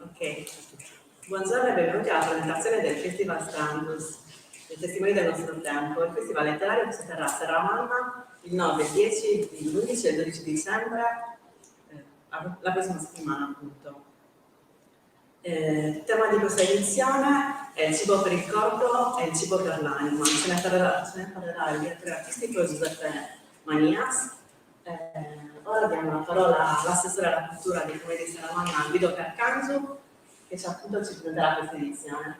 Ok, buongiorno e benvenuti alla presentazione del Festival Strandus, dei testimoni del nostro tempo. Il festival letterario che si terrà a Serramanna il 9, 10, l'11 e il 12 dicembre, la prossima settimana appunto. Il tema di questa edizione è il cibo per il corpo e il cibo per l'anima. Ce ne parlerà il direttore artistico Giuseppe Manias. Ora diamo la parola all'assessore alla cultura di Comune di Serramanna, Guido Carcangiu, che appunto ci presenterà questa edizione.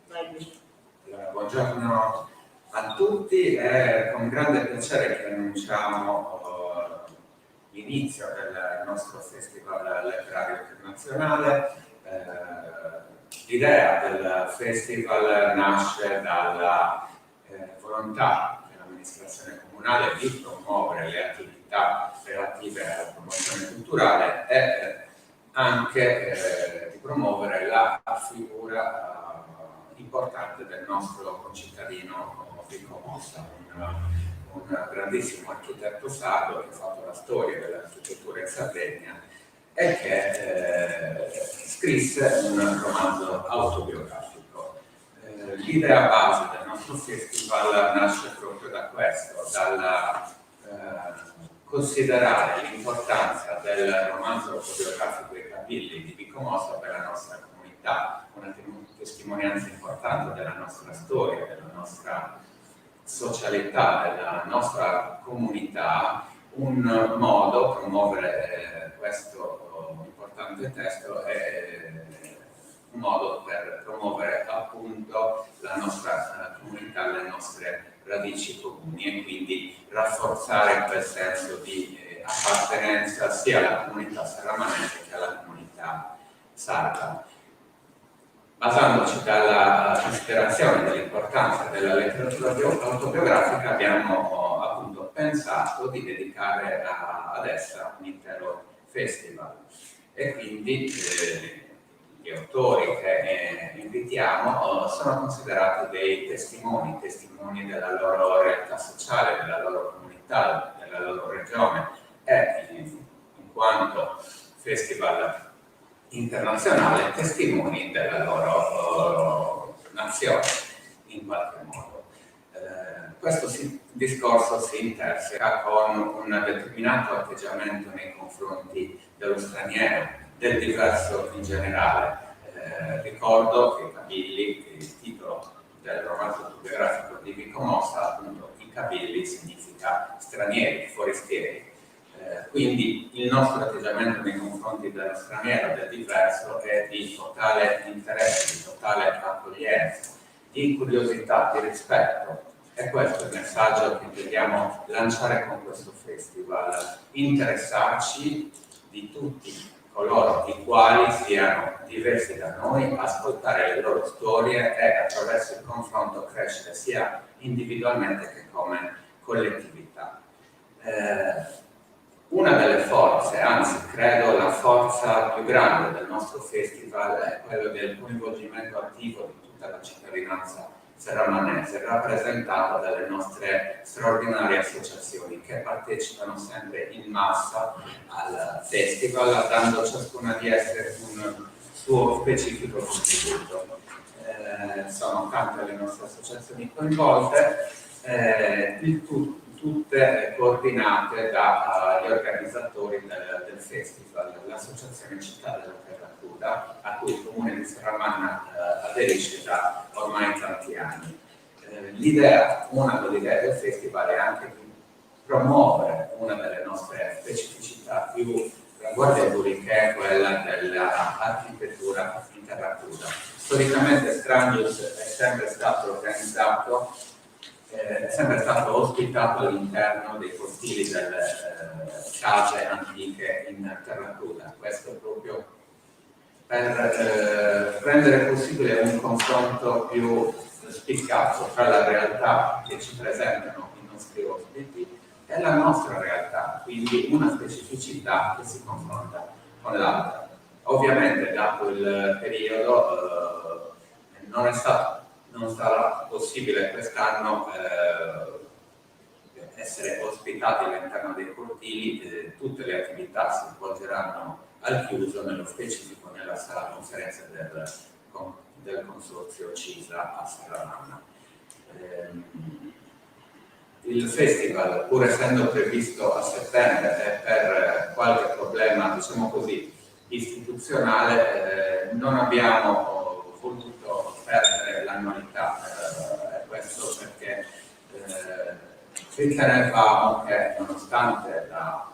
Vai Guido. Buongiorno a tutti, è con grande piacere che annunciamo l'inizio del nostro Festival Letterario Internazionale. L'idea del festival nasce dalla volontà dell'amministrazione comunale di promuovere le attività relative alla promozione culturale e anche di promuovere la figura importante del nostro concittadino Enrico Mossa, un grandissimo architetto sardo che ha fatto la storia dell'architettura in Sardegna e che scrisse un romanzo autobiografico. L'idea base del nostro festival nasce proprio da questo, dal considerare l'importanza del romanzo autobiografico I Cavilli di Enrico Mossa per la nostra comunità, una testimonianza importante della nostra storia, della nostra socialità, della nostra comunità. Un modo per promuovere questo importante testo è un modo per promuovere appunto la nostra comunità, le nostre radici comuni e quindi rafforzare quel senso di appartenenza sia alla comunità serramanese che alla comunità sarda. Basandoci dalla considerazione dell'importanza della letteratura autobiografica abbiamo appunto pensato di dedicare ad essa un intero festival e quindi gli autori che invitiamo sono considerati dei testimoni della loro realtà sociale, della loro comunità, della loro regione e in quanto festival internazionale testimoni della loro nazione in qualche modo. Questo discorso si interseca con un determinato atteggiamento nei confronti dello straniero, del diverso in generale. Ricordo che Cavilli, che è il titolo del romanzo autobiografico di Enrico Mossa, appunto I Cavilli significa stranieri, forestieri. Quindi il nostro atteggiamento nei confronti dello straniero, del diverso, è di totale interesse, di totale accoglienza, di curiosità, di rispetto. E questo è il messaggio che intendiamo lanciare con questo festival, interessarci di tutti coloro i quali siano diversi da noi, ascoltare le loro storie e attraverso il confronto crescere sia individualmente che come collettività. Una delle forze, anzi credo la forza più grande del nostro festival è quello del coinvolgimento attivo di tutta la cittadinanza serramanese, rappresentata dalle nostre straordinarie associazioni che partecipano sempre in massa al festival, dando ciascuna di esse un suo specifico contributo. Sono tante le nostre associazioni coinvolte, tutte coordinate dagli organizzatori del festival, l'associazione Città della Terra Cruda, a cui il Comune di Serramanna aderisce da ormai tanti anni. Una delle idee del festival è anche di promuovere una delle nostre specificità più ragguardevoli, che è quella dell'architettura in terra cruda. Storicamente Strandus è sempre stato organizzato, è sempre stato ospitato all'interno dei cortili delle case antiche in terra cruda. Questo proprio per rendere possibile un confronto più spiccato tra la realtà che ci presentano i nostri ospiti e la nostra realtà, quindi una specificità che si confronta con l'altra. Ovviamente, dato il periodo, non sarà possibile quest'anno essere ospitati all'interno dei cortili, tutte le attività si svolgeranno al chiuso, nello specifico nella sala conferenza del consorzio CISA a Serramanna. Il festival, pur essendo previsto a settembre e per qualche problema, diciamo così, istituzionale, non abbiamo voluto perdere l'annualità, questo perché ritenevamo che, nonostante la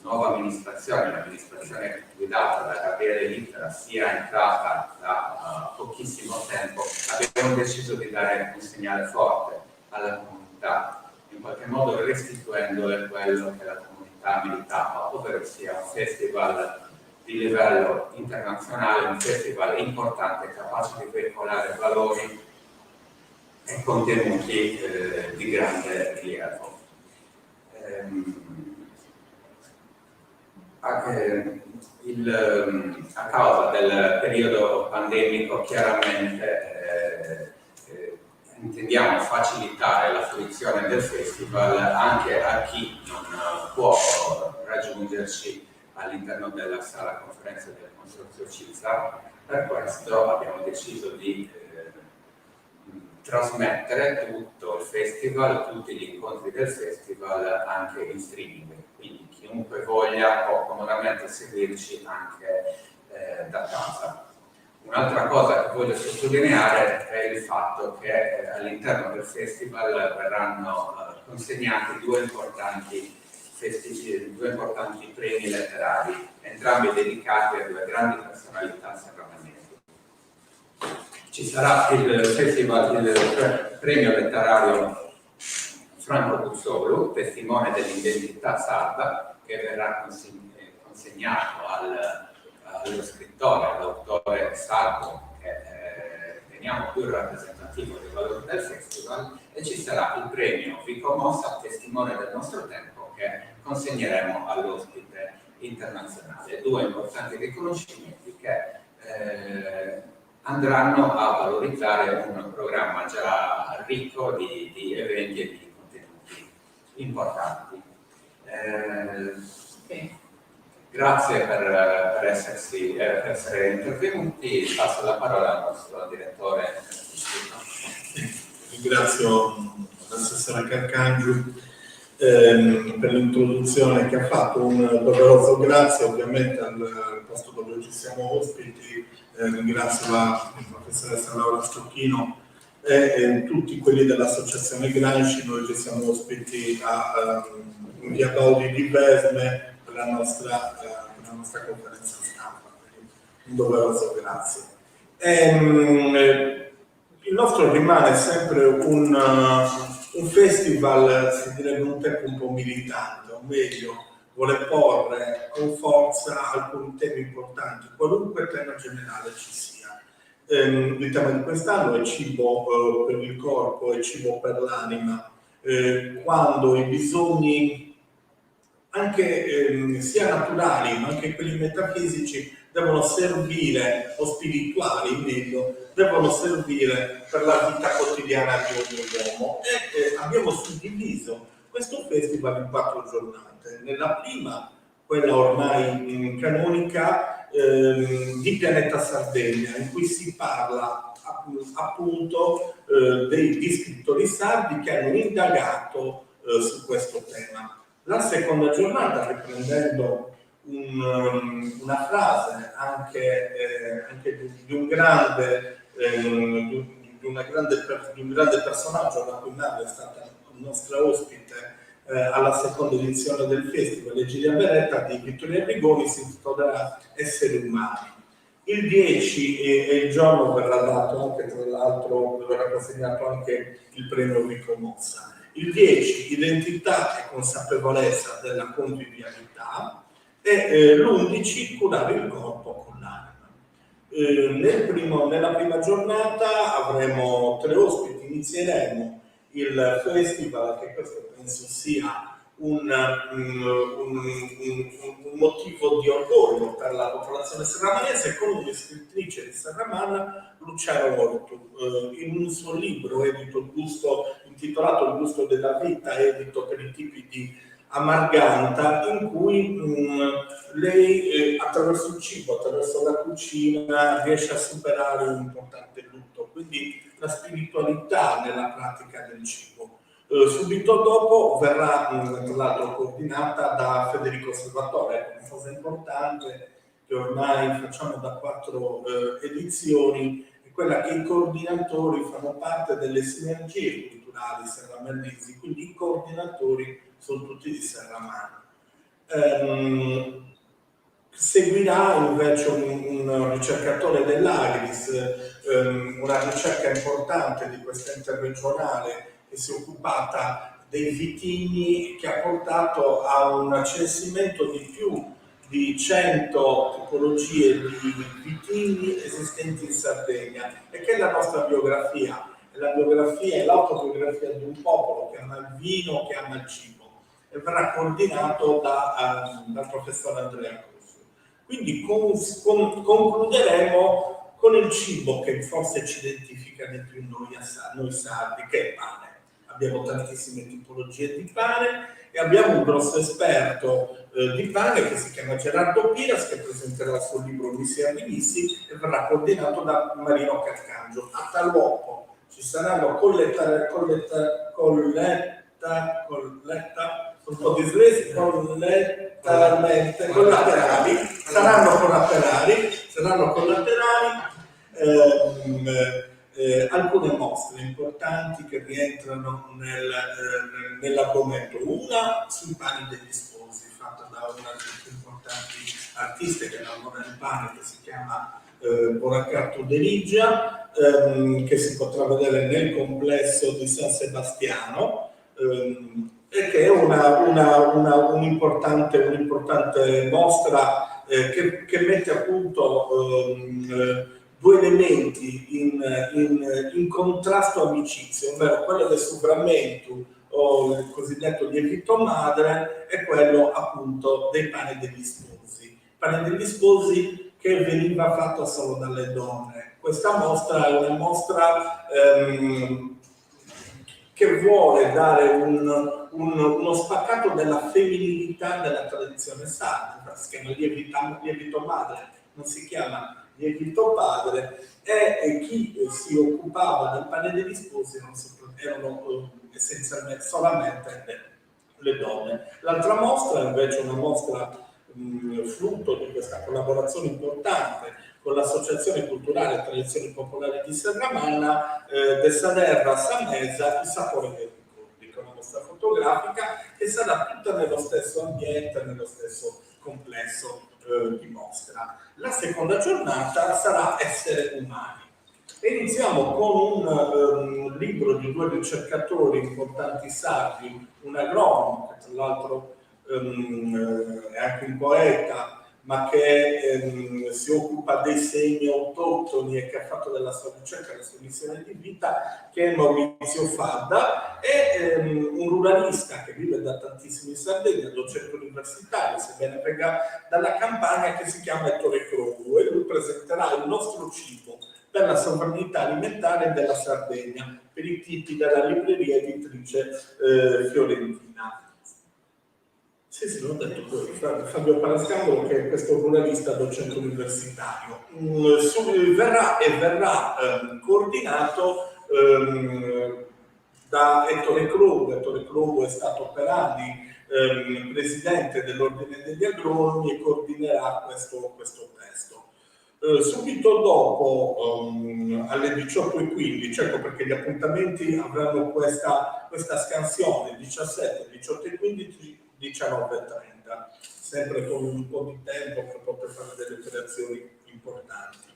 nuova amministrazione, l'amministrazione guidata da Gabriele Littera, sia entrata da pochissimo tempo, abbiamo deciso di dare un segnale forte alla comunità, in qualche modo restituendole quello che la comunità meritava, ovvero sia un festival di livello internazionale, un festival importante, capace di veicolare valori e contenuti di grande rilievo. A causa del periodo pandemico, chiaramente intendiamo facilitare la fruizione del festival anche a chi non può raggiungerci all'interno della sala conferenza del consorzio CISA. Per questo abbiamo deciso di trasmettere tutto il festival, tutti gli incontri del festival anche in streaming, quindi chiunque voglia può comodamente seguirci anche da casa. Un'altra cosa che voglio sottolineare è il fatto che all'interno del festival verranno consegnati due importanti premi letterari, entrambi dedicati a due grandi personalità serramanesi. Ci sarà il premio letterario Franco Puzzolo, testimone dell'identità sarda, che verrà consegnato allo scrittore, all'autore sardo, che riteniamo più rappresentativo dei valori del festival, e ci sarà il premio Vico Mossa, testimone del nostro tempo, che consegneremo all'ospite internazionale. Due importanti riconoscimenti che andranno a valorizzare un programma già ricco di eventi e di contenuti importanti. Grazie per essere intervenuti. Passo la parola al nostro direttore. Ringrazio l'assessore Carcangiu per l'introduzione che ha fatto. Un doveroso grazie ovviamente al posto dove ci siamo ospiti. Ringrazio la professoressa Laura Stocchino e tutti quelli dell'associazione Granci. Noi ci siamo ospiti in via Baudi di Vesme per la nostra conferenza stampa. Un doveroso grazie. Il nostro rimane sempre un festival, si direbbe un tempo un po' militante, o meglio, vuole porre con forza alcuni temi importanti, qualunque tema generale ci sia. Il tema di quest'anno è cibo per il corpo e cibo per l'anima, quando i bisogni anche sia naturali ma anche quelli metafisici devono servire, o spirituali meglio, devono servire per la vita quotidiana di ogni uomo, e abbiamo suddiviso questo festival in 4 giornate. Nella prima, quella ormai canonica, di Pianeta Sardegna, in cui si parla appunto degli scrittori sardi che hanno indagato su questo tema. La seconda giornata, riprendendo una frase anche di un grande personaggio, la cui madre è stata nostra ospite alla seconda edizione del festival, Egilia Beretta, di Vittorio Arrigoni, si intitolerà Esseri umani. Il 10 è il giorno, verrà dato anche, tra l'altro verrà consegnato anche il premio Vico Mossa. Il 10, identità e consapevolezza della convivialità, e l'11, curare il corpo con l'anima. Nella prima giornata avremo 3 ospiti, inizieremo il festival, che questo penso sia un motivo di orgoglio per la popolazione serramanese, con una scrittrice di Serramanna, Luciana Ortu, in un suo libro edito intitolato Il gusto della vita, edito per i tipi di a Marganta, in cui lei attraverso il cibo, attraverso la cucina, riesce a superare un importante lutto, quindi la spiritualità nella pratica del cibo. Subito dopo verrà tra l'altro coordinata da Federico Salvatore, una cosa importante che ormai facciamo da 4 edizioni, è quella che i coordinatori fanno parte delle sinergie culturali serramannesi, quindi i coordinatori sono tutti di Serramanna. Seguirà invece un ricercatore dell'Agris, una ricerca importante di questa interregionale che si è occupata dei vitigni, che ha portato a un censimento di più di 100 tipologie di vitigni esistenti in Sardegna, e che è la nostra biografia, è la biografia e l'autobiografia di un popolo che ama il vino, che ama il cibo, e verrà coordinato dal professor Andrea Cruz. Quindi concluderemo con il cibo che forse ci identifica di più noi sardi, che è il pane. Abbiamo tantissime tipologie di pane e abbiamo un grosso esperto di pane che si chiama Gerardo Piras, che presenterà il suo libro Missi e Vinissi e verrà coordinato da Marino Carcangio. A tal uopo ci saranno un po' di slesi, saranno collaterali alcune mostre importanti che rientrano nell'argomento. Una sui pani degli sposi, fatta da una delle più importanti artiste che lavora nel pane, che si chiama Boracatto De Ligia, che si potrà vedere nel complesso di San Sebastiano, e che è un'importante mostra che mette appunto 2 elementi in contrasto amicizio, ovvero quello del sovrammento o il cosiddetto lievito madre e quello appunto dei pani degli sposi. Pane degli sposi che veniva fatto solo dalle donne. Questa mostra è una mostra che vuole dare uno spaccato della femminilità della tradizione sarda, si chiama lievito madre, non si chiama lievito padre, e chi si occupava del pane degli sposi erano essenzialmente solamente le donne. L'altra mostra invece è una mostra frutto di questa collaborazione importante con l'Associazione Culturale Tradizioni Popolari di Serramanna, del Saderra Samesa, il sapore dei ricordi, che è una mostra fotografica che sarà tutta nello stesso ambiente, nello stesso complesso di mostra. La seconda giornata sarà Essere umani. E iniziamo con un libro di 2 ricercatori importanti sardi, un agronomo, che tra l'altro è anche un poeta, ma che si occupa dei semi autoctoni e che ha fatto della sua ricerca la sua missione di vita, che è Maurizio Fadda, e un ruralista che vive da tantissimi in Sardegna, docente universitario, sebbene venga dalla Campania, che si chiama Ettore Crogu, e lui presenterà il nostro cibo per la sovranità alimentare della Sardegna, per i tipi della libreria editrice fiorentina. Sì, l'ho detto, Fabio Parascandolo, che è questo giornalista docente universitario. Verrà coordinato da Ettore Crogu. Ettore Crogu è stato per anni presidente dell'Ordine degli Agronomi e coordinerà questo testo. Subito dopo, alle 18:15, ecco perché gli appuntamenti avranno questa scansione, 17, 18:15, 19:30, sempre con un po' di tempo per poter fare delle operazioni importanti.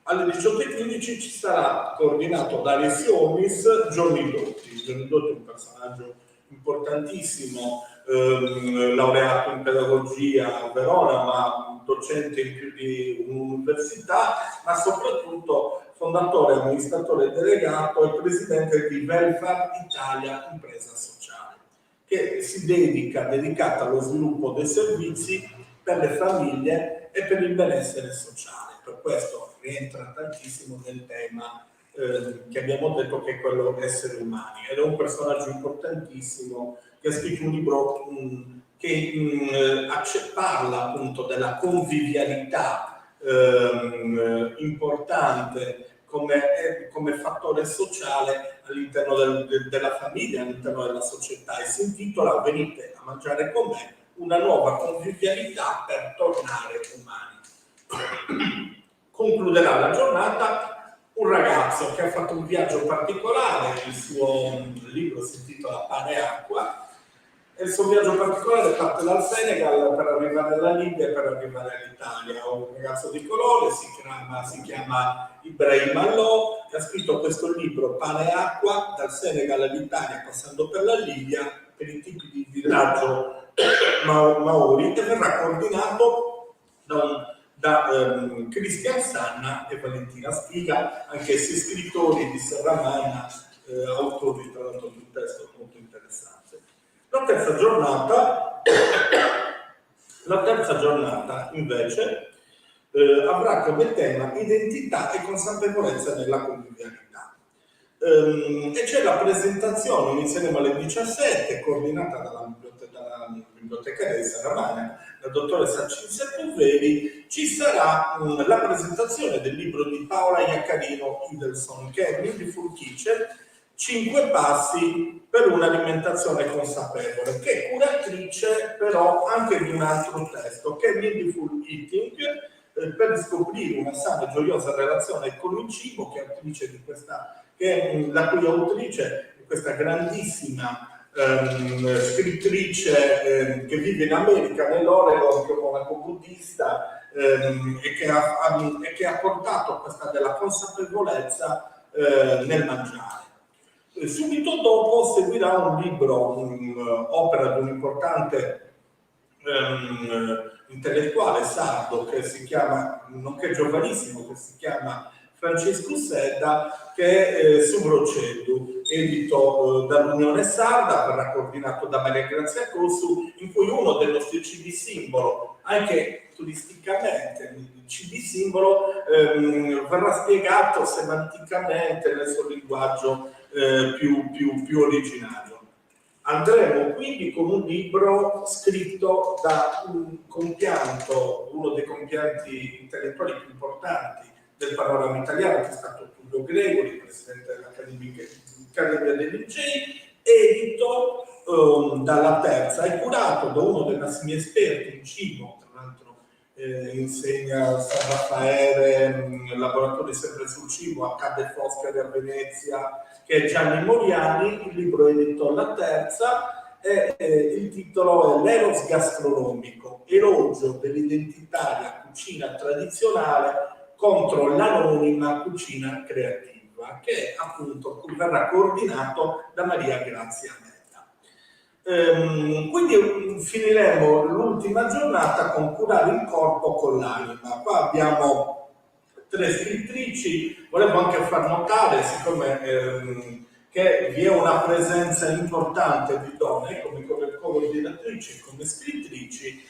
Alle 18:15 ci sarà coordinato da Alessionis Gianni Dotti. Gianni Dotti è un personaggio importantissimo, laureato in pedagogia a Verona, ma docente in più di un'università, ma soprattutto fondatore, amministratore delegato e presidente di Welfare Italia Impresa Sociale, che si dedicata allo sviluppo dei servizi per le famiglie e per il benessere sociale. Per questo rientra tantissimo nel tema che abbiamo detto, che è quello esseri umani, ed è un personaggio importantissimo che ha scritto un libro che parla appunto della convivialità importante come fattore sociale all'interno della famiglia, all'interno della società, e si intitola "Venite a mangiare con me, una nuova convivialità per tornare umani". Concluderà la giornata un ragazzo che ha fatto un viaggio particolare, il suo libro si intitola "Pane e acqua", e il suo viaggio particolare parte dal Senegal per arrivare alla Libia e per arrivare all'Italia. È un ragazzo di colore, si chiama Ibrahim Allò, che ha scritto questo libro "Pane e acqua", dal Senegal all'Italia, passando per la Libia, per i tipi di villaggio maori, e verrà coordinato da Cristian Sanna e Valentina Spiga, anch'essi scrittori di Serramanna, autori tra l'altro di un testo molto interessante. La terza giornata invece avrà come tema identità e consapevolezza nella convivialità. E c'è la presentazione, inizieremo alle 17, coordinata dalla bibliotecaria di Serramanna, la dottoressa Cinzia Poveri. Ci sarà la presentazione del libro di Paola Iaccarino Idelson, che è Mindful Kitchen, 5 passi per un'alimentazione consapevole, che è curatrice però anche di un altro testo, che è Mindful Eating, per scoprire una sana e gioiosa relazione con il cibo, che è autrice di la cui autrice è questa grandissima scrittrice che vive in America, nell'Oregon, che è un monaco buddista, e che ha portato questa della consapevolezza nel mangiare. Subito dopo seguirà un libro, opera di un importante intellettuale sardo che si chiama, nonché giovanissimo, che si chiama Francesco Sedda, che è Subrocedu, edito dall'Unione Sarda, verrà coordinato da Maria Grazia Cosu, in cui uno dei nostri cibi simbolo, anche turisticamente, il cibi simbolo verrà spiegato semanticamente nel suo linguaggio più originario. Andremo quindi con un libro scritto da uno dei compianti intellettuali più importanti del panorama italiano, che è stato Tullio Gregori, presidente dell'Accademia dei Lincei, edito dalla Terza e curato da uno dei massimi esperti in cibo, tra l'altro insegna a San Raffaele, laboratori sempre sul cibo, accade Foscari a Venezia, che è Gianni Moriani. Il libro è edito alla Terza e il titolo è "L'eros gastronomico, elogio dell'identitaria cucina tradizionale contro l'anonima cucina creativa", che appunto verrà coordinato da Maria Grazia Metta. Quindi finiremo l'ultima giornata con "Curare il corpo con l'anima". Qua abbiamo 3 scrittrici. Volevo anche far notare, siccome che vi è una presenza importante di donne come coordinatrici, come scrittrici,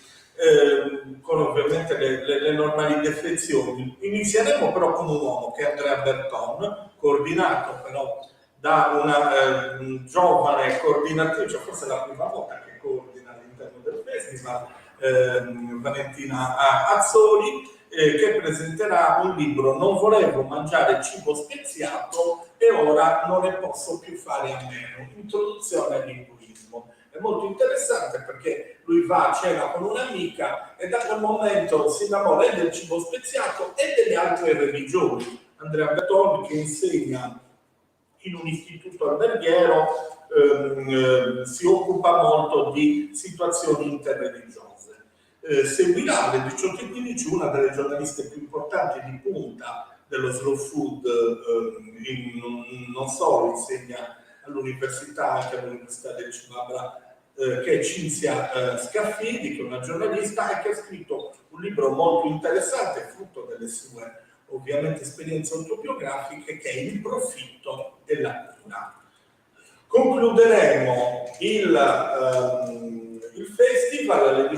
con ovviamente le normali defezioni. Inizieremo però con un uomo, che è Andrea Berton, coordinato però da una giovane coordinatrice, forse è la prima volta che coordina all'interno del festival, Valentina Azzoli, che presenterà un libro "Non volevo mangiare cibo speziato e ora non ne posso più fare a meno, introduzione all'induismo". È molto interessante perché lui va a cena con un'amica e da quel momento si innamora e del cibo speziato e delle altre religioni. Andrea Berton, che insegna in un istituto alberghiero, si occupa molto di situazioni interreligiose. Seguirà alle 18:15 una delle giornaliste più importanti di punta dello slow food, non solo insegna all'università, anche all'Università del Cinabra, che è Cinzia Scaffidi, che è una giornalista e che ha scritto un libro molto interessante, frutto delle sue ovviamente esperienze autobiografiche, che è "Il profitto della cura". Concluderemo il festival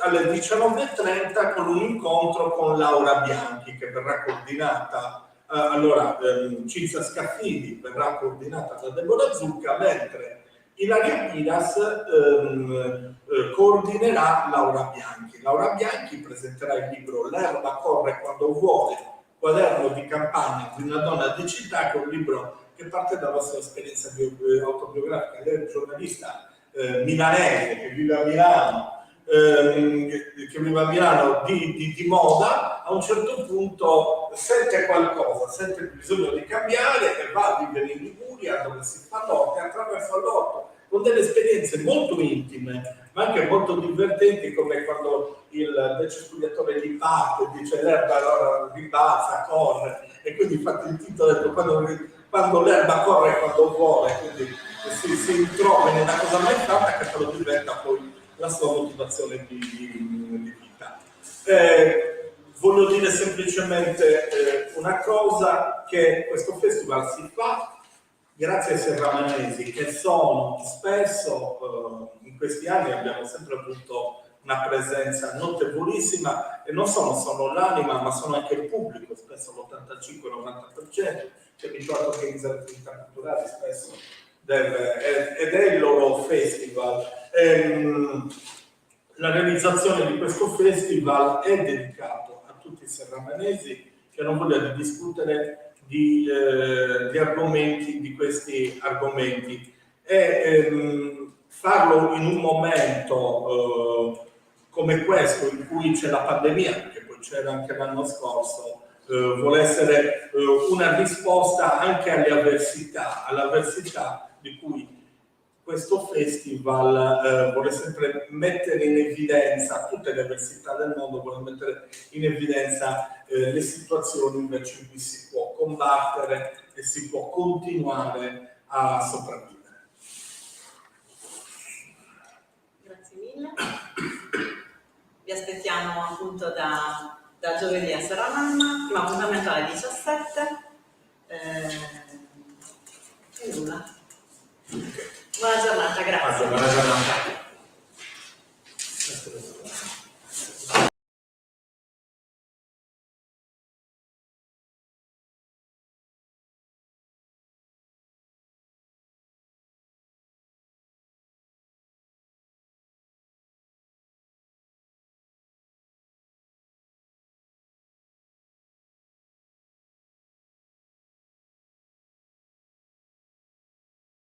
alle 19:30 con un incontro con Laura Bianchi, che verrà coordinata, Cinzia Scaffidi verrà coordinata da Deborah Zucca, mentre Ilaria Piras coordinerà Laura Bianchi. Laura Bianchi presenterà il libro L'erba corre quando vuole, quaderno di campagna di una donna di città, che è un libro che parte dalla sua esperienza autobiografica. Lei è un giornalista milanese che vive a Milano, di moda. A un certo punto sente qualcosa, sente il bisogno di cambiare e va a vivere in Liguria, dove si fa l'orto, e attraverso l'orto, con delle esperienze molto intime ma anche molto divertenti, come quando il decespugliatore gli parte, dice l'erba allora ribalza, corre, e quindi infatti il titolo è quando l'erba corre quando vuole, quindi si trova in una cosa mai fatta che però diventa poi la sua motivazione di vita. Voglio dire semplicemente una cosa, che questo festival si fa grazie ai serramanesi, che sono spesso, in questi anni abbiamo sempre avuto una presenza notevolissima, e non sono solo l'anima ma sono anche il pubblico, spesso l'85-90%, che abituato a organizzare attività culturali spesso ed è il loro festival. La realizzazione di questo festival è dedicato a tutti i serramanesi che hanno voglia di discutere di argomenti, di questi argomenti, e farlo in un momento come questo, in cui c'è la pandemia, che poi c'era anche l'anno scorso, vuole essere una risposta anche all'avversità di cui questo festival vuole sempre mettere in evidenza, tutte le avversità del mondo, vuole mettere in evidenza le situazioni invece in cui si può combattere e si può continuare a sopravvivere. Grazie mille. Vi aspettiamo appunto da giovedì a Serramanna, primo appuntamento alle 17. E nulla. Buona giornata, grazie. Buona giornata.